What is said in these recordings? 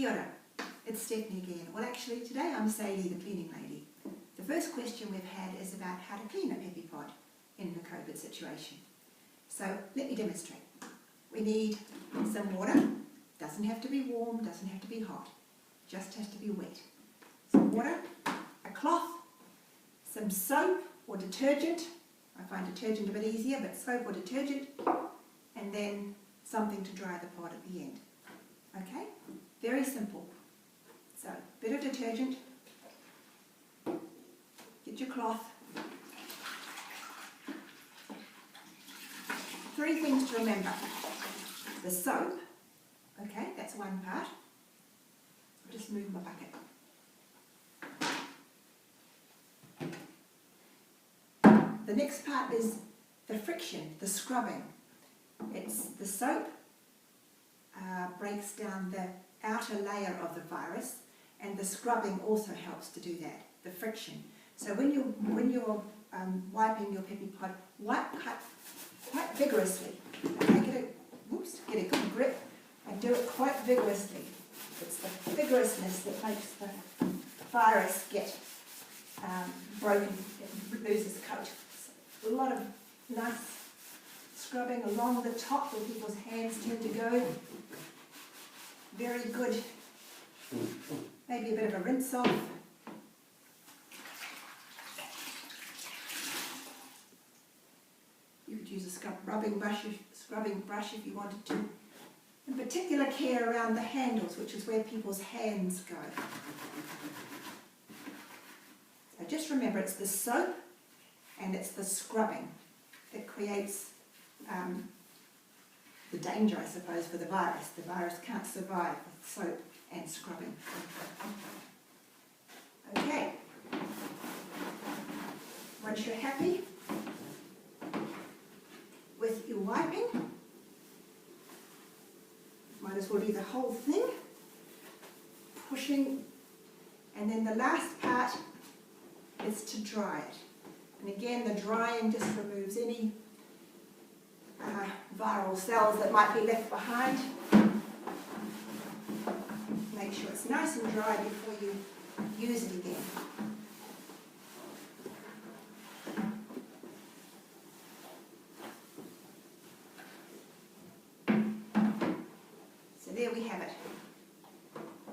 Kia ora, it's Stephanie again. Well, actually today I'm Sadie, the cleaning lady. The first question we've had is about how to clean a Pepi-Pod in the COVID situation. So let me demonstrate. We need some water. Doesn't have to be warm, doesn't have to be hot, just has to be wet. Some water, a cloth, some soap or detergent. I find detergent a bit easier, but soap or detergent, and then something to dry the pod at the end. Okay? Very simple. So, bit of detergent, get your cloth. 3 things to remember. The soap, okay, that's one part. I'll just move my bucket. The next part is the friction, the scrubbing. It's the soap breaks down the outer layer of the virus, and the scrubbing also helps to do that, the friction. So when you're wiping your Pepi-Pod, wipe quite vigorously. Okay, get a good grip and do it quite vigorously. It's the vigorousness that makes the virus get broken, it loses coat. So a lot of nice scrubbing along the top where people's hands tend to go. Very good. Maybe a bit of a rinse off. You could use a scrubbing brush if you wanted to. In particular care around the handles, which is where people's hands go. So just remember, it's the soap and it's the scrubbing that creates the danger, I suppose, for the virus. The virus can't survive with soap and scrubbing. Okay. Once you're happy with your wiping, might as well do the whole thing, pushing, and then the last part is to dry it. And again, the drying just removes any viral cells that might be left behind. Make sure it's nice and dry before you use it again. So there we have it.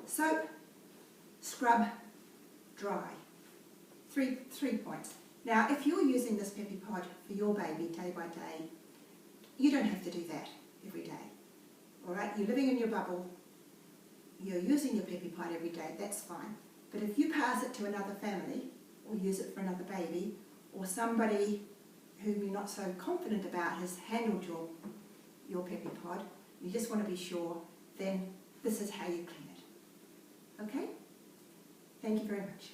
Soap, scrub, dry. Three points. Now, if you're using this Pepi-Pod for your baby day by day, you don't have to do that every day. All right? You're living in your bubble. You're using your Pepi-Pod every day. That's fine. But if you pass it to another family, or use it for another baby, or somebody whom you're not so confident about has handled your Pepi-Pod, you just want to be sure, then this is how you clean it. Okay? Thank you very much.